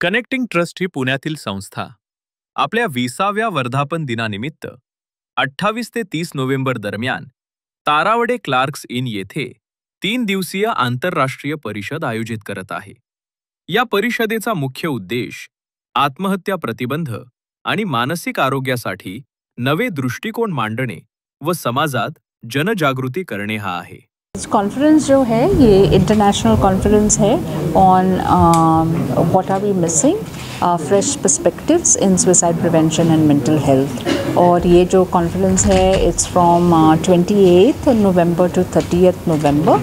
Connecting trust ही पुण्यातील संस्था आपल्या 20व्या वर्धापन दिनानिमित्त 28 ते 30 नोव्हेंबर दरम्यान तारावडे क्लार्क्स इन येथे 3 दिवसीय आंतरराष्ट्रीय परिषद आयोजित करत आहे. या परिषदेचा मुख्य उद्देश आत्महत्या प्रतिबंध आणि मानसिक आरोग्यासाठी नवे दृष्टिकोन मांडणे व समाजात जनजागृती करणे हा आहे. कॉन्फ्रेंस जो है ये इंटरनेशनल कॉन्फ्रेंस है on what are we missing fresh perspectives in suicide prevention and mental health. और ये जो कॉन्फ्रेंस है it's from 28th November to 30th November.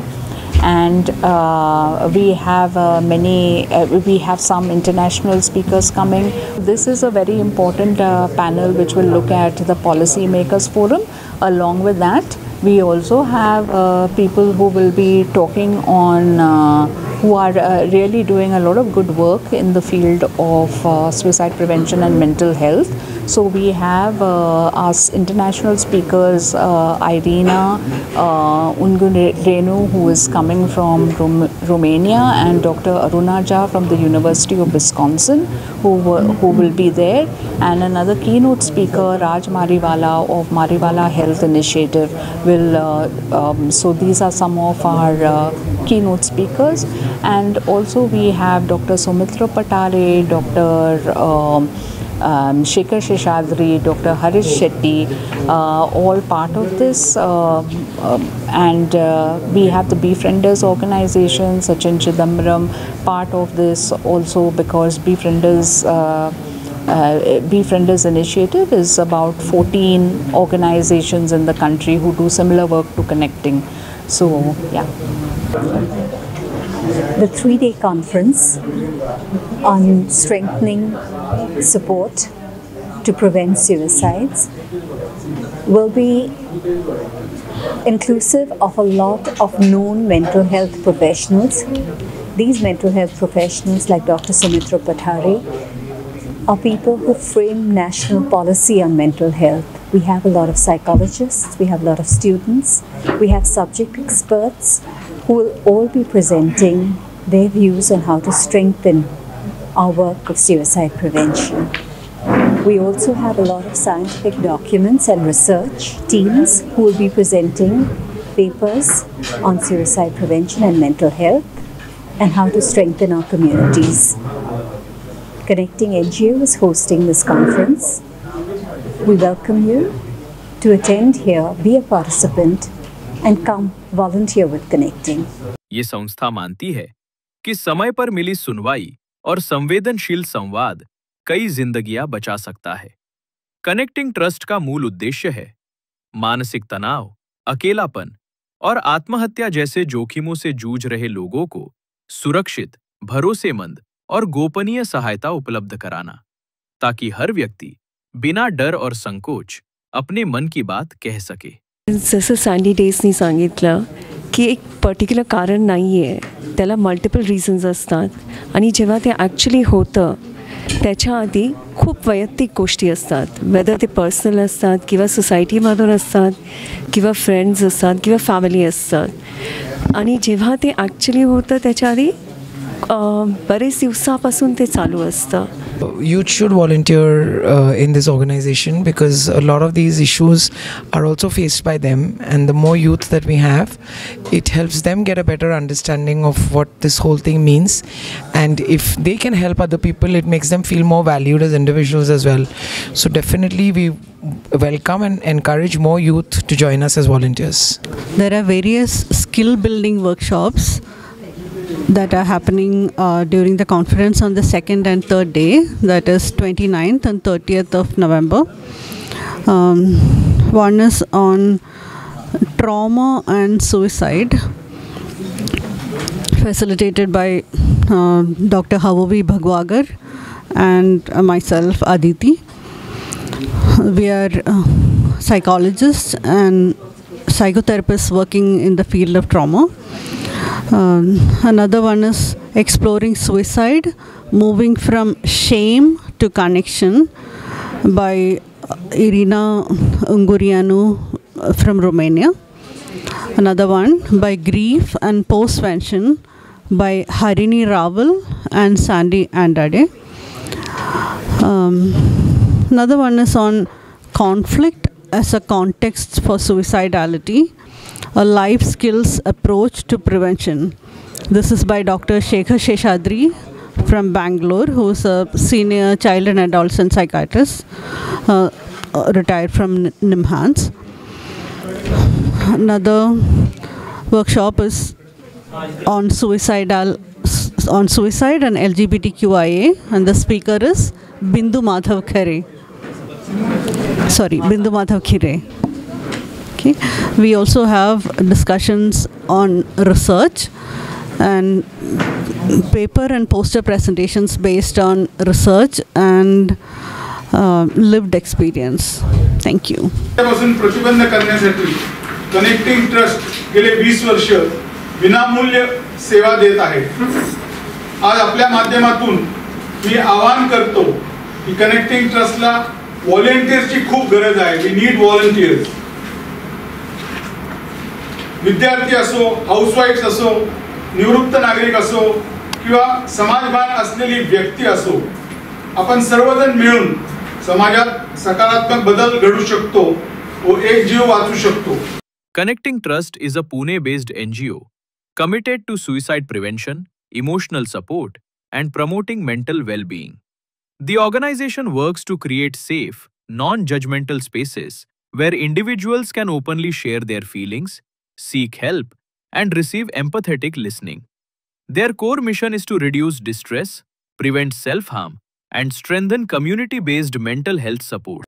And we have some international speakers coming. This is a very important panel which will look at the policy makers forum. Along with that, we also have people who will be talking on who are really doing a lot of good work in the field of suicide prevention and mental health. So we have our international speakers, Irina Ungurenu, who is coming from Romania, and Dr. Arunaja from the University of Wisconsin, who will be there, and another keynote speaker, Raj Mariwala of Mariwala Health Initiative will. So these are some of our keynote speakers, and also we have Dr. Soumitra Patare, Dr. Shekhar Sheshadri, Dr. Harish Shetty, all part of this, and we have the Befrienders organization, Sachin Chidambaram, part of this also, because Befrienders initiative is about 14 organizations in the country who do similar work to connecting. So yeah. The 3-day conference on strengthening support to prevent suicides will be inclusive of a lot of known mental health professionals. These mental health professionals, like Dr. Soumitra Patare, are people who frame national policy on mental health. We have a lot of psychologists, we have a lot of students, we have subject experts who will all be presenting their views on how to strengthen our work of suicide prevention. We also have a lot of scientific documents and research teams who will be presenting papers on suicide prevention and mental health and how to strengthen our communities. Connecting NGO is hosting this conference. We welcome you to attend here, be a participant, and come volunteer with Connecting. ये संस्था मानती है कि समय पर मिली सुनवाई और संवेदनशील संवाद कई जिंदगियां बचा सकता है. कनेक्टिंग ट्रस्ट का मूल उद्देश्य है मानसिक तनाव, अकेलापन और आत्महत्या जैसे जोखिमों से जूझ रहे लोगों को सुरक्षित, भरोसेमंद और गोपनीय सहायता उपलब्ध कराना, ताकि हर व्यक्ति बिना डर और संकोच अपने मन की बात कह सके. जसं सँडी डेसनी सांगितलं की एक पर्टिक्युलर कारण नाही आहे, त्याला मल्टिपल रिझन्स असतात आणि जेव्हा ते ॲक्च्युली होतं त्याच्या आधी खूप वैयक्तिक गोष्टी असतात, वेदर ते पर्सनल असतात किंवा सोसायटीमधून असतात किंवा फ्रेंड्स असतात किंवा फॅमिली असतात, आणि जेव्हा ते ॲक्च्युली होतं त्याच्या आधी बरेच दिवसापासून ते चालू असतं. Youth should volunteer in this organization because a lot of these issues are also faced by them, and the more youth that we have, it helps them get a better understanding of what this whole thing means, and if they can help other people, it makes them feel more valued as individuals as well. So definitely we welcome and encourage more youth to join us as volunteers. There are various skill building workshops that are happening during the conference on the 2nd and 3rd day, that is 29th and 30th of November. One is on trauma and suicide, facilitated by Dr. Havavi Bhagwagar and myself, Aditi. We are psychologists and psychotherapists working in the field of trauma. Another one is exploring suicide, moving from shame to connection, by Irina Ungurenu from Romania. Another one by grief and postvention by Harini Raval and Sandy Andade. Another one is on conflict as a context for suicidality, a life skills approach to prevention. This is by Dr. Shekhar Sheshadri from Bangalore, who is a senior child and adolescent psychiatrist, retired from NIMHANS. Another workshop is on suicide and LGBTQIA, and the speaker is Bindu Madhav Khire. Okay. We also have discussions on research and paper and poster presentations based on research and lived experience. Thank you. प्रतिबंध करण्यासाठी connecting trust गेले 20 वर्ष विनामूल्य सेवा देत आहे. आज आपल्या माध्यमातून मी आवाहन करतो की कनेक्टिंग ट्रस्टला व्हॉलंटियर्सची खूप गरज आहे. We need volunteers. विद्यार्थी असो, हाऊसवाईफ्स असो, निवृत्त नागरिक असो किंवा समाजभान असलेली व्यक्ती असो, आपण सर्वजण मिळून समाजात सकारात्मक बदल घडू शकतो व एक जीव वाचू शकतो. Connecting Trust is a Pune-based NGO committed to suicide prevention, emotional support, and promoting mental well-being. The organization works to create safe, non-judgmental spaces where individuals can openly share their feelings, seek help, and receive empathetic listening. Their core mission is to reduce distress, prevent self-harm, and strengthen community-based mental health support.